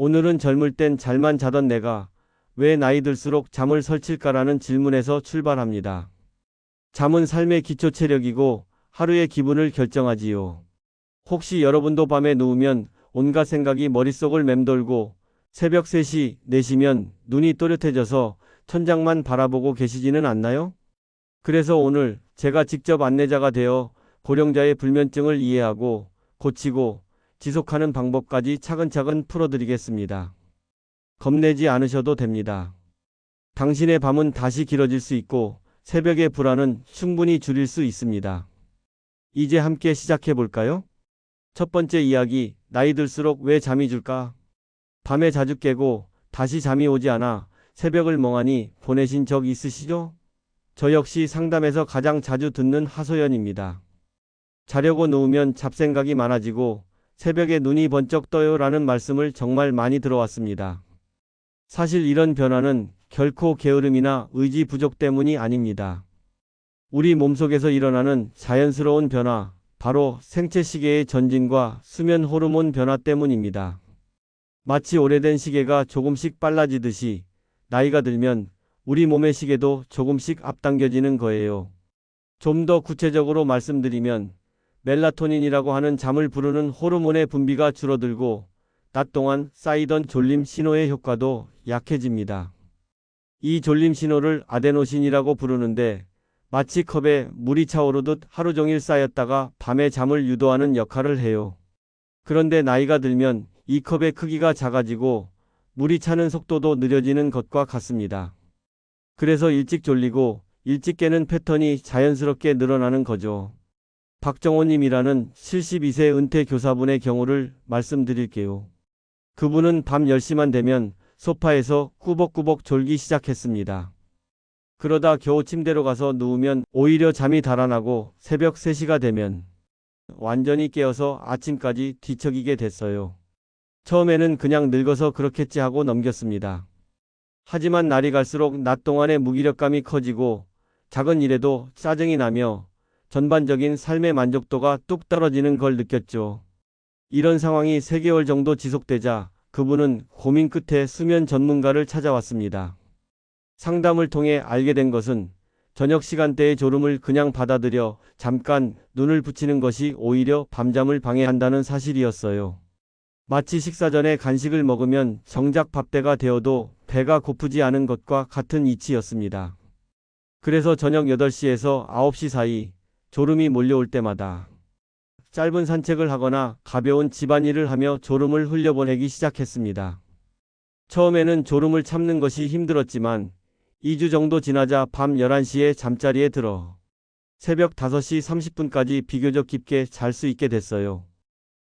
오늘은 젊을 땐 잘만 자던 내가 왜 나이 들수록 잠을 설칠까라는 질문에서 출발합니다. 잠은 삶의 기초 체력이고 하루의 기분을 결정하지요. 혹시 여러분도 밤에 누우면 온갖 생각이 머릿속을 맴돌고 새벽 3시, 4시면 눈이 또렷해져서 천장만 바라보고 계시지는 않나요? 그래서 오늘 제가 직접 안내자가 되어 고령자의 불면증을 이해하고 고치고 지속하는 방법까지 차근차근 풀어드리겠습니다. 겁내지 않으셔도 됩니다. 당신의 밤은 다시 길어질 수 있고 새벽의 불안은 충분히 줄일 수 있습니다. 이제 함께 시작해 볼까요? 첫 번째 이야기, 나이 들수록 왜 잠이 줄까? 밤에 자주 깨고 다시 잠이 오지 않아 새벽을 멍하니 보내신 적 있으시죠? 저 역시 상담에서 가장 자주 듣는 하소연입니다. 자려고 누우면 잡생각이 많아지고 새벽에 눈이 번쩍 떠요 라는 말씀을 정말 많이 들어왔습니다. 사실 이런 변화는 결코 게으름이나 의지 부족 때문이 아닙니다. 우리 몸속에서 일어나는 자연스러운 변화, 바로 생체 시계의 전진과 수면 호르몬 변화 때문입니다. 마치 오래된 시계가 조금씩 빨라지듯이 나이가 들면 우리 몸의 시계도 조금씩 앞당겨지는 거예요. 좀 더 구체적으로 말씀드리면 멜라토닌이라고 하는 잠을 부르는 호르몬의 분비가 줄어들고 낮 동안 쌓이던 졸림 신호의 효과도 약해집니다. 이 졸림 신호를 아데노신이라고 부르는데 마치 컵에 물이 차오르듯 하루 종일 쌓였다가 밤에 잠을 유도하는 역할을 해요. 그런데 나이가 들면 이 컵의 크기가 작아지고 물이 차는 속도도 느려지는 것과 같습니다. 그래서 일찍 졸리고 일찍 깨는 패턴이 자연스럽게 늘어나는 거죠. 박정호님이라는 72세 은퇴 교사분의 경우를 말씀드릴게요. 그분은 밤 10시만 되면 소파에서 꾸벅꾸벅 졸기 시작했습니다. 그러다 겨우 침대로 가서 누우면 오히려 잠이 달아나고 새벽 3시가 되면 완전히 깨어서 아침까지 뒤척이게 됐어요. 처음에는 그냥 늙어서 그렇겠지 하고 넘겼습니다. 하지만 날이 갈수록 낮 동안의 무기력감이 커지고 작은 일에도 짜증이 나며 전반적인 삶의 만족도가 뚝 떨어지는 걸 느꼈죠. 이런 상황이 3개월 정도 지속되자 그분은 고민 끝에 수면 전문가를 찾아왔습니다. 상담을 통해 알게 된 것은 저녁 시간대의 졸음을 그냥 받아들여 잠깐 눈을 붙이는 것이 오히려 밤잠을 방해한다는 사실이었어요. 마치 식사 전에 간식을 먹으면 정작 밥때가 되어도 배가 고프지 않은 것과 같은 이치였습니다. 그래서 저녁 8시에서 9시 사이 졸음이 몰려올 때마다 짧은 산책을 하거나 가벼운 집안일을 하며 졸음을 흘려보내기 시작했습니다. 처음에는 졸음을 참는 것이 힘들었지만 2주 정도 지나자 밤 11시에 잠자리에 들어 새벽 5시 30분까지 비교적 깊게 잘 수 있게 됐어요.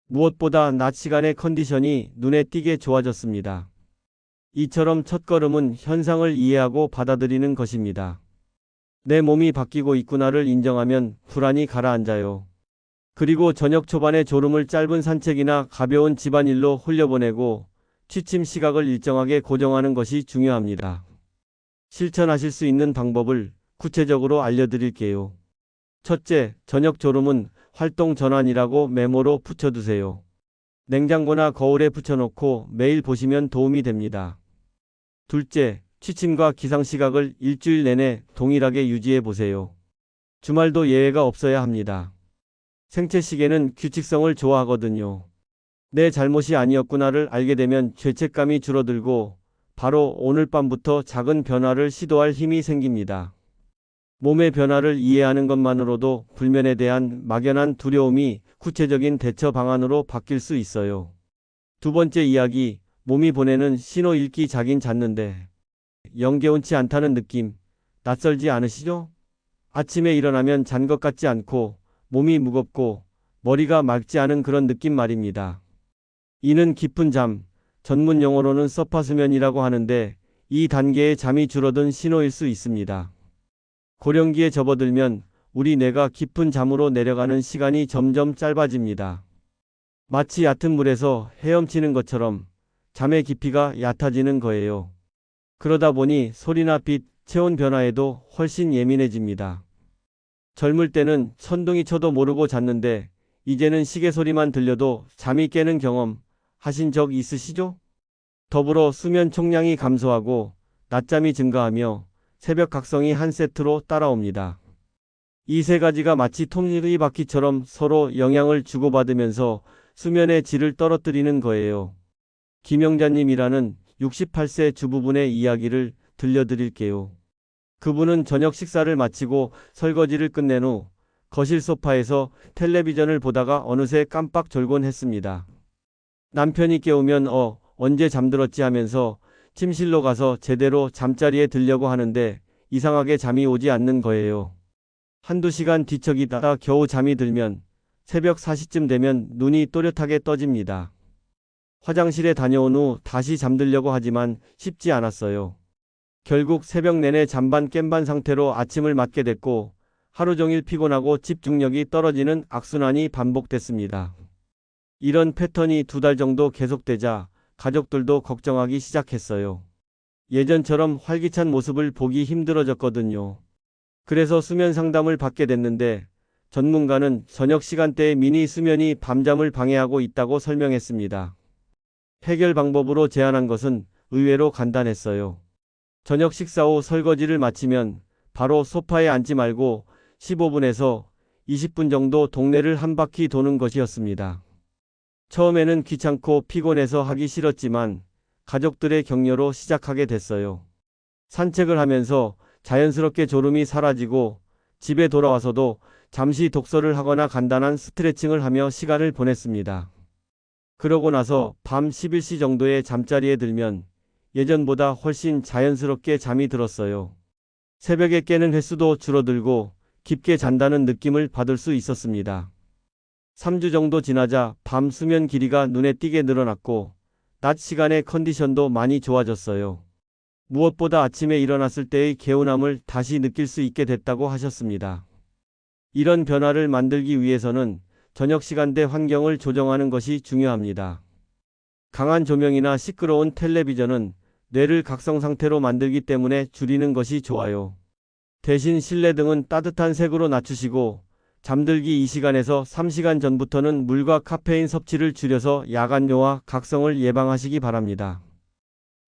무엇보다 낮 시간의 컨디션이 눈에 띄게 좋아졌습니다. 이처럼 첫걸음은 현상을 이해하고 받아들이는 것입니다. 내 몸이 바뀌고 있구나를 인정하면 불안이 가라앉아요. 그리고 저녁 초반에 졸음을 짧은 산책이나 가벼운 집안일로 흘려보내고 취침 시각을 일정하게 고정하는 것이 중요합니다. 실천하실 수 있는 방법을 구체적으로 알려드릴게요. 첫째, 저녁 졸음은 활동 전환이라고 메모로 붙여두세요. 냉장고나 거울에 붙여놓고 매일 보시면 도움이 됩니다. 둘째, 취침과 기상 시각을 일주일 내내 동일하게 유지해 보세요. 주말도 예외가 없어야 합니다. 생체 시계는 규칙성을 좋아하거든요. 내 잘못이 아니었구나를 알게 되면 죄책감이 줄어들고 바로 오늘 밤부터 작은 변화를 시도할 힘이 생깁니다. 몸의 변화를 이해하는 것만으로도 불면에 대한 막연한 두려움이 구체적인 대처 방안으로 바뀔 수 있어요. 두 번째 이야기, 몸이 보내는 신호 읽기. 자긴 잤는데 영 개운치 않다는 느낌, 낯설지 않으시죠? 아침에 일어나면 잔 것 같지 않고 몸이 무겁고 머리가 맑지 않은 그런 느낌 말입니다. 이는 깊은 잠, 전문 용어로는 서파수면이라고 하는데 이 단계의 잠이 줄어든 신호일 수 있습니다. 고령기에 접어들면 우리 뇌가 깊은 잠으로 내려가는 시간이 점점 짧아집니다. 마치 얕은 물에서 헤엄치는 것처럼 잠의 깊이가 얕아지는 거예요. 그러다 보니 소리나 빛, 체온 변화에도 훨씬 예민해집니다. 젊을 때는 천둥이 쳐도 모르고 잤는데 이제는 시계 소리만 들려도 잠이 깨는 경험 하신 적 있으시죠? 더불어 수면 총량이 감소하고 낮잠이 증가하며 새벽 각성이 한 세트로 따라옵니다. 이 세 가지가 마치 톱니바퀴처럼 서로 영향을 주고받으면서 수면의 질을 떨어뜨리는 거예요. 김영자님이라는 68세 주부분의 이야기를 들려드릴게요. 그분은 저녁 식사를 마치고 설거지를 끝낸 후 거실 소파에서 텔레비전을 보다가 어느새 깜빡 졸곤 했습니다. 남편이 깨우면 언제 잠들었지 하면서 침실로 가서 제대로 잠자리에 들려고 하는데 이상하게 잠이 오지 않는 거예요. 한두 시간 뒤척이다가 겨우 잠이 들면 새벽 4시쯤 되면 눈이 또렷하게 떠집니다. 화장실에 다녀온 후 다시 잠들려고 하지만 쉽지 않았어요. 결국 새벽 내내 잠반 깬반 상태로 아침을 맞게 됐고 하루 종일 피곤하고 집중력이 떨어지는 악순환이 반복됐습니다. 이런 패턴이 2달 정도 계속되자 가족들도 걱정하기 시작했어요. 예전처럼 활기찬 모습을 보기 힘들어졌거든요. 그래서 수면 상담을 받게 됐는데 전문가는 저녁 시간대의 미니 수면이 밤잠을 방해하고 있다고 설명했습니다. 해결 방법으로 제안한 것은 의외로 간단했어요. 저녁 식사 후 설거지를 마치면 바로 소파에 앉지 말고 15분에서 20분 정도 동네를 한 바퀴 도는 것이었습니다. 처음에는 귀찮고 피곤해서 하기 싫었지만 가족들의 격려로 시작하게 됐어요. 산책을 하면서 자연스럽게 졸음이 사라지고 집에 돌아와서도 잠시 독서를 하거나 간단한 스트레칭을 하며 시간을 보냈습니다. 그러고 나서 밤 11시 정도에 잠자리에 들면 예전보다 훨씬 자연스럽게 잠이 들었어요. 새벽에 깨는 횟수도 줄어들고 깊게 잔다는 느낌을 받을 수 있었습니다. 3주 정도 지나자 밤 수면 길이가 눈에 띄게 늘어났고 낮 시간의 컨디션도 많이 좋아졌어요. 무엇보다 아침에 일어났을 때의 개운함을 다시 느낄 수 있게 됐다고 하셨습니다. 이런 변화를 만들기 위해서는 저녁 시간대 환경을 조정하는 것이 중요합니다. 강한 조명이나 시끄러운 텔레비전은 뇌를 각성 상태로 만들기 때문에 줄이는 것이 좋아요. 대신 실내 등은 따뜻한 색으로 낮추시고 잠들기 2시간에서 3시간 전부터는 물과 카페인 섭취를 줄여서 야간뇨와 각성을 예방하시기 바랍니다.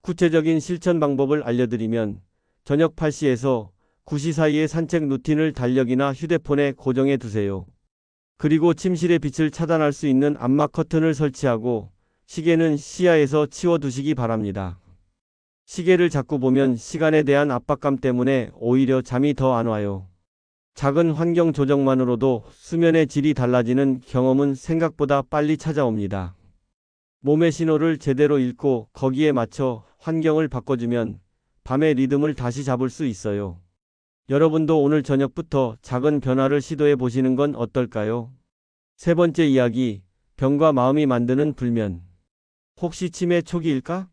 구체적인 실천 방법을 알려드리면 저녁 8시에서 9시 사이에 산책 루틴을 달력이나 휴대폰에 고정해 두세요. 그리고 침실의 빛을 차단할 수 있는 암막 커튼을 설치하고 시계는 시야에서 치워두시기 바랍니다. 시계를 자꾸 보면 시간에 대한 압박감 때문에 오히려 잠이 더 안 와요. 작은 환경 조정만으로도 수면의 질이 달라지는 경험은 생각보다 빨리 찾아옵니다. 몸의 신호를 제대로 읽고 거기에 맞춰 환경을 바꿔주면 밤의 리듬을 다시 잡을 수 있어요. 여러분도 오늘 저녁부터 작은 변화를 시도해 보시는 건 어떨까요? 세 번째 이야기, 병과 마음이 만드는 불면. 혹시 치매 초기일까?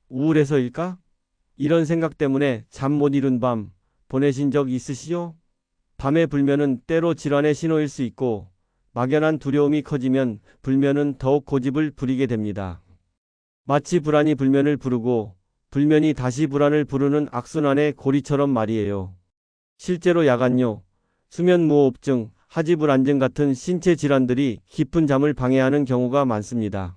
우울해서일까? 이런 생각 때문에 잠 못 이룬 밤 보내신 적 있으시죠? 밤의 불면은 때로 질환의 신호일 수 있고 막연한 두려움이 커지면 불면은 더욱 고집을 부리게 됩니다. 마치 불안이 불면을 부르고 불면이 다시 불안을 부르는 악순환의 고리처럼 말이에요. 실제로 야간뇨, 수면무호흡증, 하지불안증 같은 신체 질환들이 깊은 잠을 방해하는 경우가 많습니다.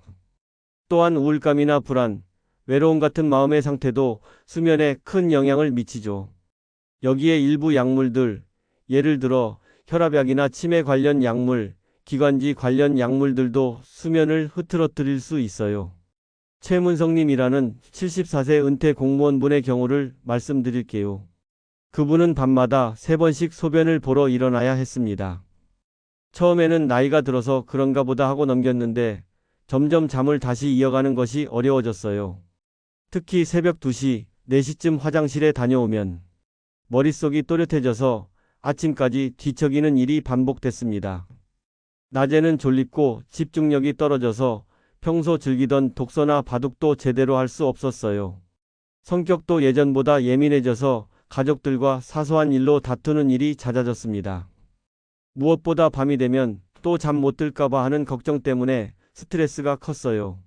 또한 우울감이나 불안, 외로움 같은 마음의 상태도 수면에 큰 영향을 미치죠. 여기에 일부 약물들, 예를 들어 혈압약이나 치매 관련 약물, 기관지 관련 약물들도 수면을 흐트러뜨릴 수 있어요. 최문성님이라는 74세 은퇴 공무원분의 경우를 말씀드릴게요. 그분은 밤마다 3번씩 소변을 보러 일어나야 했습니다. 처음에는 나이가 들어서 그런가 보다 하고 넘겼는데 점점 잠을 다시 이어가는 것이 어려워졌어요. 특히 새벽 2시, 4시쯤 화장실에 다녀오면 머릿속이 또렷해져서 아침까지 뒤척이는 일이 반복됐습니다. 낮에는 졸립고 집중력이 떨어져서 평소 즐기던 독서나 바둑도 제대로 할 수 없었어요. 성격도 예전보다 예민해져서 가족들과 사소한 일로 다투는 일이 잦아졌습니다. 무엇보다 밤이 되면 또 잠 못 들까봐 하는 걱정 때문에 스트레스가 컸어요.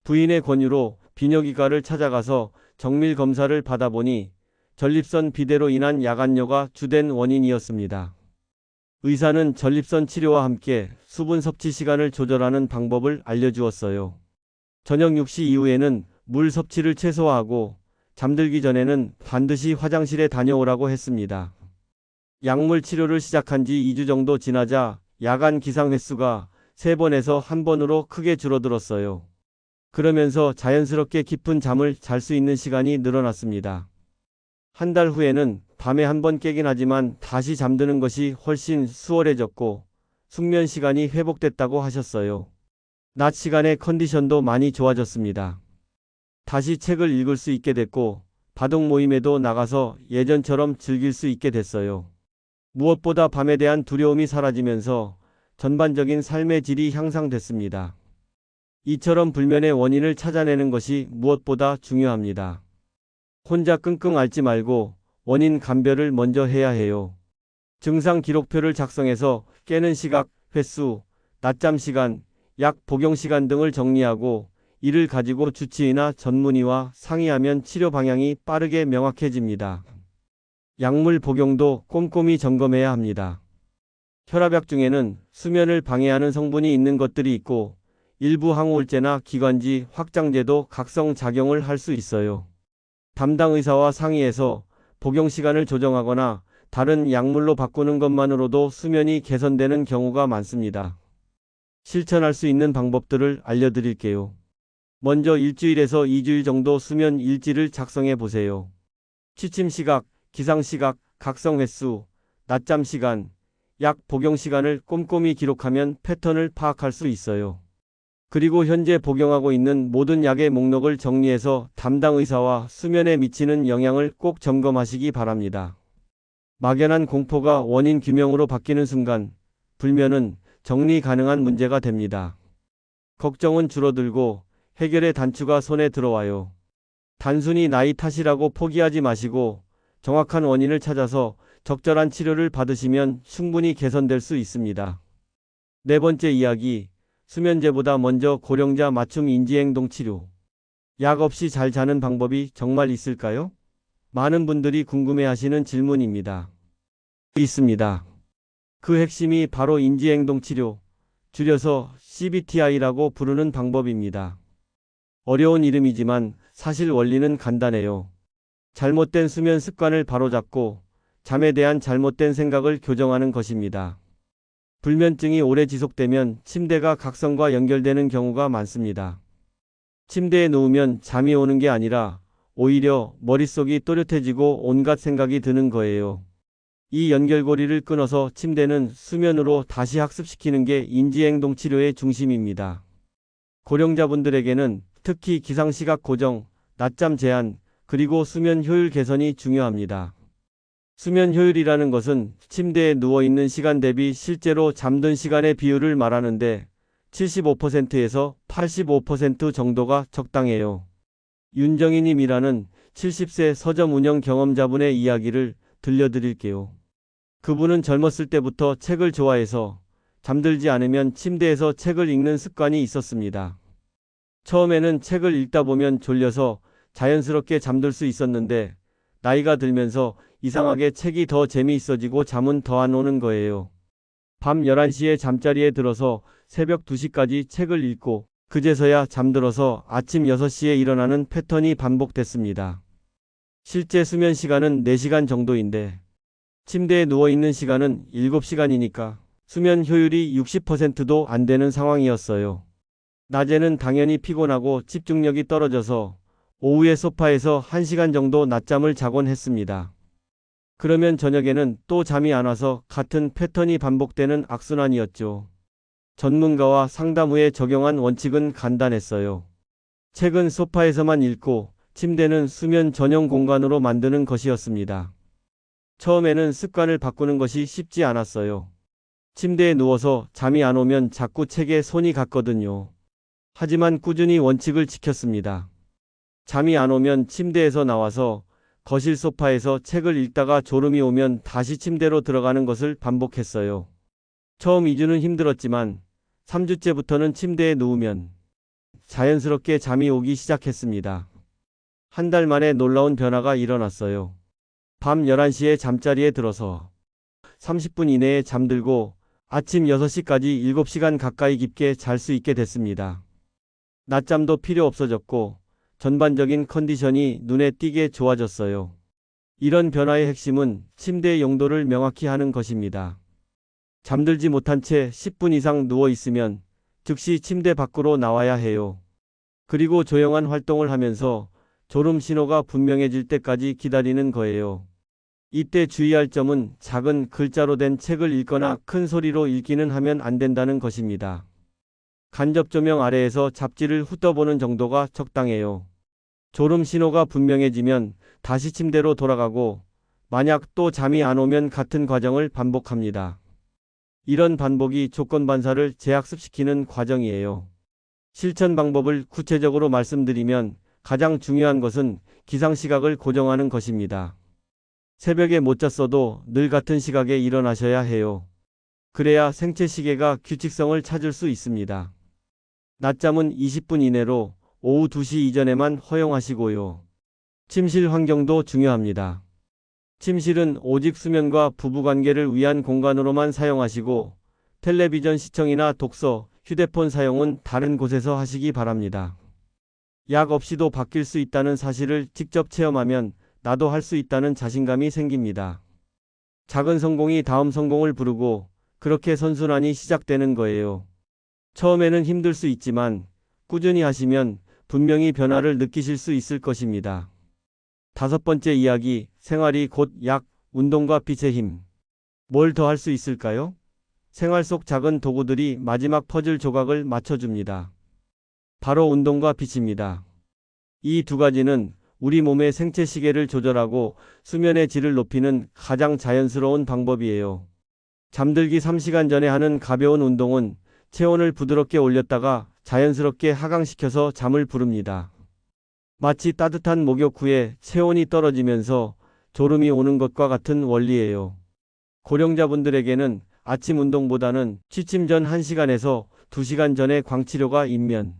부인의 권유로 비뇨기과를 찾아가서 정밀 검사를 받아보니 전립선 비대로 인한 야간뇨가 주된 원인이었습니다. 의사는 전립선 치료와 함께 수분 섭취 시간을 조절하는 방법을 알려주었어요. 저녁 6시 이후에는 물 섭취를 최소화하고 잠들기 전에는 반드시 화장실에 다녀오라고 했습니다. 약물 치료를 시작한 지 2주 정도 지나자 야간 기상 횟수가 3번에서 1번으로 크게 줄어들었어요. 그러면서 자연스럽게 깊은 잠을 잘 수 있는 시간이 늘어났습니다. 한 달 후에는 밤에 1번 깨긴 하지만 다시 잠드는 것이 훨씬 수월해졌고 숙면 시간이 회복됐다고 하셨어요. 낮 시간의 컨디션도 많이 좋아졌습니다. 다시 책을 읽을 수 있게 됐고 바둑 모임에도 나가서 예전처럼 즐길 수 있게 됐어요. 무엇보다 밤에 대한 두려움이 사라지면서 전반적인 삶의 질이 향상됐습니다. 이처럼 불면의 원인을 찾아내는 것이 무엇보다 중요합니다. 혼자 끙끙 앓지 말고 원인 감별을 먼저 해야 해요. 증상 기록표를 작성해서 깨는 시각, 횟수, 낮잠 시간, 약 복용 시간 등을 정리하고 이를 가지고 주치의나 전문의와 상의하면 치료 방향이 빠르게 명확해집니다. 약물 복용도 꼼꼼히 점검해야 합니다. 혈압약 중에는 수면을 방해하는 성분이 있는 것들이 있고 일부 항우울제나 기관지 확장제도 각성작용을 할 수 있어요. 담당 의사와 상의해서 복용 시간을 조정하거나 다른 약물로 바꾸는 것만으로도 수면이 개선되는 경우가 많습니다. 실천할 수 있는 방법들을 알려드릴게요. 먼저 일주일에서 2주일 정도 수면 일지를 작성해 보세요. 취침 시각, 기상 시각, 각성 횟수, 낮잠 시간, 약 복용 시간을 꼼꼼히 기록하면 패턴을 파악할 수 있어요. 그리고 현재 복용하고 있는 모든 약의 목록을 정리해서 담당 의사와 수면에 미치는 영향을 꼭 점검하시기 바랍니다. 막연한 공포가 원인 규명으로 바뀌는 순간 불면은 정리 가능한 문제가 됩니다. 걱정은 줄어들고 해결의 단추가 손에 들어와요. 단순히 나이 탓이라고 포기하지 마시고 정확한 원인을 찾아서 적절한 치료를 받으시면 충분히 개선될 수 있습니다. 네 번째 이야기, 수면제보다 먼저 고령자 맞춤 인지행동 치료. 약 없이 잘 자는 방법이 정말 있을까요? 많은 분들이 궁금해하시는 질문입니다. 있습니다. 그 핵심이 바로 인지행동 치료, 줄여서 CBTI라고 부르는 방법입니다. 어려운 이름이지만 사실 원리는 간단해요. 잘못된 수면 습관을 바로잡고 잠에 대한 잘못된 생각을 교정하는 것입니다. 불면증이 오래 지속되면 침대가 각성과 연결되는 경우가 많습니다. 침대에 누우면 잠이 오는 게 아니라 오히려 머릿속이 또렷해지고 온갖 생각이 드는 거예요. 이 연결고리를 끊어서 침대는 수면으로 다시 학습시키는 게 인지행동 치료의 중심입니다. 고령자분들에게는 특히 기상시각 고정, 낮잠 제한, 그리고 수면 효율 개선이 중요합니다. 수면 효율이라는 것은 침대에 누워있는 시간 대비 실제로 잠든 시간의 비율을 말하는데 75%에서 85% 정도가 적당해요. 윤정희님이라는 70세 서점 운영 경험자분의 이야기를 들려드릴게요. 그분은 젊었을 때부터 책을 좋아해서 잠들지 않으면 침대에서 책을 읽는 습관이 있었습니다. 처음에는 책을 읽다 보면 졸려서 자연스럽게 잠들 수 있었는데 나이가 들면서 이상하게 책이 더 재미있어지고 잠은 더 안 오는 거예요. 밤 11시에 잠자리에 들어서 새벽 2시까지 책을 읽고 그제서야 잠들어서 아침 6시에 일어나는 패턴이 반복됐습니다. 실제 수면 시간은 4시간 정도인데 침대에 누워있는 시간은 7시간이니까 수면 효율이 60%도 안 되는 상황이었어요. 낮에는 당연히 피곤하고 집중력이 떨어져서 오후에 소파에서 1시간 정도 낮잠을 자곤 했습니다. 그러면 저녁에는 또 잠이 안 와서 같은 패턴이 반복되는 악순환이었죠. 전문가와 상담 후에 적용한 원칙은 간단했어요. 책은 소파에서만 읽고 침대는 수면 전용 공간으로 만드는 것이었습니다. 처음에는 습관을 바꾸는 것이 쉽지 않았어요. 침대에 누워서 잠이 안 오면 자꾸 책에 손이 갔거든요. 하지만 꾸준히 원칙을 지켰습니다. 잠이 안 오면 침대에서 나와서 거실 소파에서 책을 읽다가 졸음이 오면 다시 침대로 들어가는 것을 반복했어요. 처음 2주는 힘들었지만 3주째부터는 침대에 누우면 자연스럽게 잠이 오기 시작했습니다. 한 달 만에 놀라운 변화가 일어났어요. 밤 11시에 잠자리에 들어서 30분 이내에 잠들고 아침 6시까지 7시간 가까이 깊게 잘 수 있게 됐습니다. 낮잠도 필요 없어졌고 전반적인 컨디션이 눈에 띄게 좋아졌어요. 이런 변화의 핵심은 침대의 용도를 명확히 하는 것입니다. 잠들지 못한 채 10분 이상 누워 있으면 즉시 침대 밖으로 나와야 해요. 그리고 조용한 활동을 하면서 졸음 신호가 분명해질 때까지 기다리는 거예요. 이때 주의할 점은 작은 글자로 된 책을 읽거나 큰 소리로 읽기는 하면 안 된다는 것입니다. 간접 조명 아래에서 잡지를 훑어보는 정도가 적당해요. 졸음 신호가 분명해지면 다시 침대로 돌아가고 만약 또 잠이 안 오면 같은 과정을 반복합니다. 이런 반복이 조건 반사를 재학습시키는 과정이에요. 실천 방법을 구체적으로 말씀드리면 가장 중요한 것은 기상시각을 고정하는 것입니다. 새벽에 못 잤어도 늘 같은 시각에 일어나셔야 해요. 그래야 생체 시계가 규칙성을 찾을 수 있습니다. 낮잠은 20분 이내로 오후 2시 이전에만 허용하시고요. 침실 환경도 중요합니다. 침실은 오직 수면과 부부관계를 위한 공간으로만 사용하시고 텔레비전 시청이나 독서, 휴대폰 사용은 다른 곳에서 하시기 바랍니다. 약 없이도 바뀔 수 있다는 사실을 직접 체험하면 나도 할 수 있다는 자신감이 생깁니다. 작은 성공이 다음 성공을 부르고 그렇게 선순환이 시작되는 거예요. 처음에는 힘들 수 있지만 꾸준히 하시면 분명히 변화를 느끼실 수 있을 것입니다. 5번째 이야기, 생활이 곧 약, 운동과 빛의 힘. 뭘 더 할 수 있을까요? 생활 속 작은 도구들이 마지막 퍼즐 조각을 맞춰줍니다. 바로 운동과 빛입니다. 이 두 가지는 우리 몸의 생체 시계를 조절하고 수면의 질을 높이는 가장 자연스러운 방법이에요. 잠들기 3시간 전에 하는 가벼운 운동은 체온을 부드럽게 올렸다가 자연스럽게 하강시켜서 잠을 부릅니다. 마치 따뜻한 목욕 후에 체온이 떨어지면서 졸음이 오는 것과 같은 원리예요. 고령자분들에게는 아침 운동보다는 취침 전 1시간에서 2시간 전에 광치료가 인면,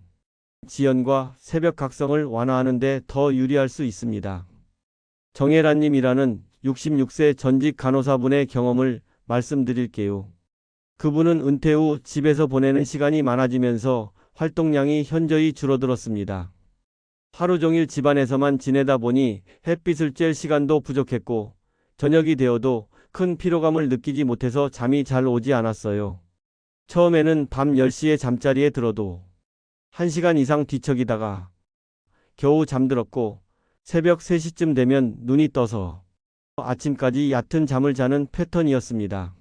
지연과 새벽 각성을 완화하는 데 더 유리할 수 있습니다. 정혜란님이라는 66세 전직 간호사분의 경험을 말씀드릴게요. 그분은 은퇴 후 집에서 보내는 시간이 많아지면서 활동량이 현저히 줄어들었습니다. 하루 종일 집안에서만 지내다 보니 햇빛을 쬐일 시간도 부족했고 저녁이 되어도 큰 피로감을 느끼지 못해서 잠이 잘 오지 않았어요. 처음에는 밤 10시에 잠자리에 들어도 1시간 이상 뒤척이다가 겨우 잠들었고 새벽 3시쯤 되면 눈이 떠서 아침까지 얕은 잠을 자는 패턴이었습니다.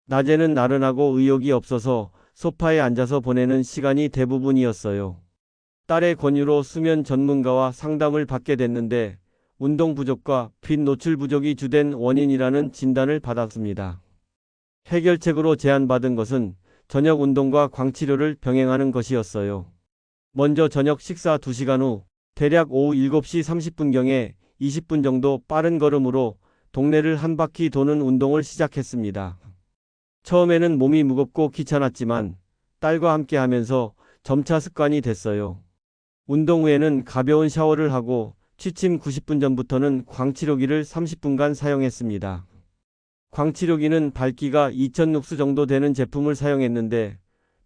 낮에는 나른하고 의욕이 없어서 소파에 앉아서 보내는 시간이 대부분이었어요. 딸의 권유로 수면 전문가와 상담을 받게 됐는데 운동 부족과 빛 노출 부족이 주된 원인이라는 진단을 받았습니다. 해결책으로 제안받은 것은 저녁 운동과 광치료를 병행하는 것이었어요. 먼저 저녁 식사 2시간 후 대략 오후 7시 30분경에 20분 정도 빠른 걸음으로 동네를 한 바퀴 도는 운동을 시작했습니다. 처음에는 몸이 무겁고 귀찮았지만 딸과 함께 하면서 점차 습관이 됐어요. 운동 후에는 가벼운 샤워를 하고 취침 90분 전부터는 광치료기를 30분간 사용했습니다. 광치료기는 밝기가 2000룩스 정도 되는 제품을 사용했는데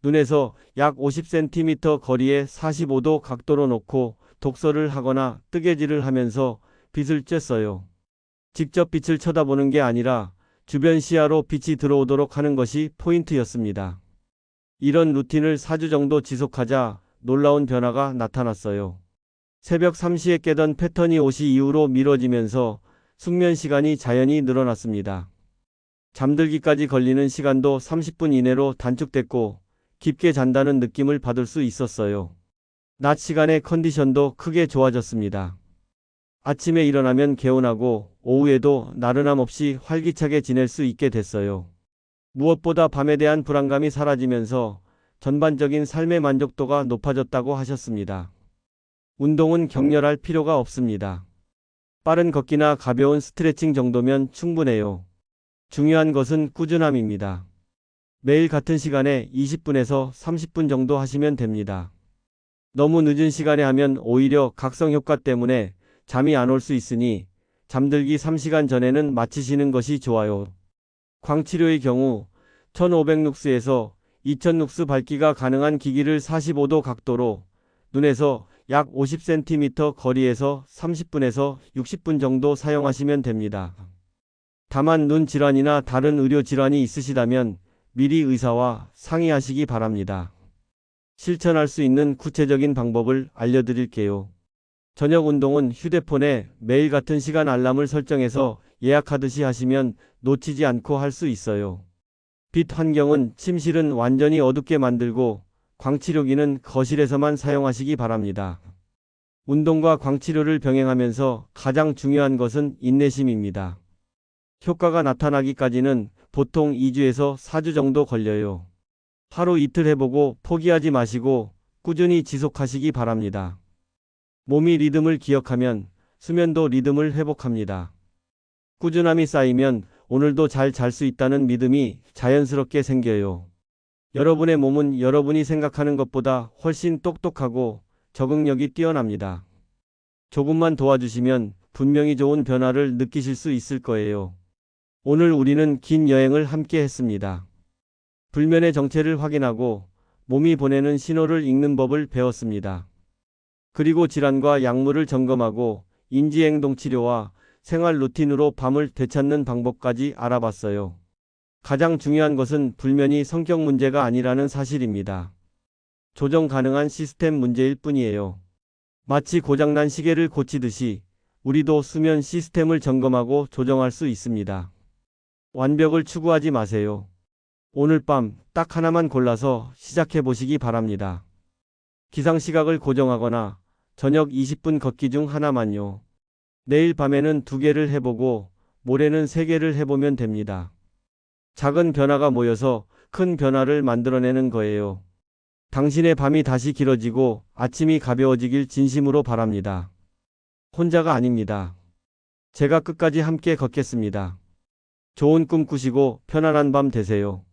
눈에서 약 50cm 거리에 45도 각도로 놓고 독서를 하거나 뜨개질을 하면서 빛을 쬐어요. 직접 빛을 쳐다보는 게 아니라 주변 시야로 빛이 들어오도록 하는 것이 포인트였습니다. 이런 루틴을 4주 정도 지속하자 놀라운 변화가 나타났어요. 새벽 3시에 깨던 패턴이 5시 이후로 미뤄지면서 숙면 시간이 자연히 늘어났습니다. 잠들기까지 걸리는 시간도 30분 이내로 단축됐고 깊게 잔다는 느낌을 받을 수 있었어요. 낮 시간의 컨디션도 크게 좋아졌습니다. 아침에 일어나면 개운하고 오후에도 나른함 없이 활기차게 지낼 수 있게 됐어요. 무엇보다 밤에 대한 불안감이 사라지면서 전반적인 삶의 만족도가 높아졌다고 하셨습니다. 운동은 격렬할 필요가 없습니다. 빠른 걷기나 가벼운 스트레칭 정도면 충분해요. 중요한 것은 꾸준함입니다. 매일 같은 시간에 20분에서 30분 정도 하시면 됩니다. 너무 늦은 시간에 하면 오히려 각성 효과 때문에 잠이 안 올 수 있으니 잠들기 3시간 전에는 마치시는 것이 좋아요. 광치료의 경우 1500룩스에서 2000룩스 밝기가 가능한 기기를 45도 각도로 눈에서 약 50cm 거리에서 30분에서 60분 정도 사용하시면 됩니다. 다만 눈 질환이나 다른 의료 질환이 있으시다면 미리 의사와 상의하시기 바랍니다. 실천할 수 있는 구체적인 방법을 알려드릴게요. 저녁 운동은 휴대폰에 매일 같은 시간 알람을 설정해서 예약하듯이 하시면 놓치지 않고 할 수 있어요. 빛 환경은 침실은 완전히 어둡게 만들고 광치료기는 거실에서만 사용하시기 바랍니다. 운동과 광치료를 병행하면서 가장 중요한 것은 인내심입니다. 효과가 나타나기까지는 보통 2주에서 4주 정도 걸려요. 하루 이틀 해보고 포기하지 마시고 꾸준히 지속하시기 바랍니다. 몸이 리듬을 기억하면 수면도 리듬을 회복합니다. 꾸준함이 쌓이면 오늘도 잘 잘 수 있다는 믿음이 자연스럽게 생겨요. 여러분의 몸은 여러분이 생각하는 것보다 훨씬 똑똑하고 적응력이 뛰어납니다. 조금만 도와주시면 분명히 좋은 변화를 느끼실 수 있을 거예요. 오늘 우리는 긴 여행을 함께 했습니다. 불면의 정체를 확인하고 몸이 보내는 신호를 읽는 법을 배웠습니다. 그리고 질환과 약물을 점검하고 인지행동 치료와 생활 루틴으로 밤을 되찾는 방법까지 알아봤어요. 가장 중요한 것은 불면이 성격 문제가 아니라는 사실입니다. 조정 가능한 시스템 문제일 뿐이에요. 마치 고장난 시계를 고치듯이 우리도 수면 시스템을 점검하고 조정할 수 있습니다. 완벽을 추구하지 마세요. 오늘 밤 딱 하나만 골라서 시작해 보시기 바랍니다. 기상 시각을 고정하거나 저녁 20분 걷기 중 하나만요. 내일 밤에는 2개를 해보고 모레는 3개를 해보면 됩니다. 작은 변화가 모여서 큰 변화를 만들어내는 거예요. 당신의 밤이 다시 길어지고 아침이 가벼워지길 진심으로 바랍니다. 혼자가 아닙니다. 제가 끝까지 함께 걷겠습니다. 좋은 꿈 꾸시고 편안한 밤 되세요.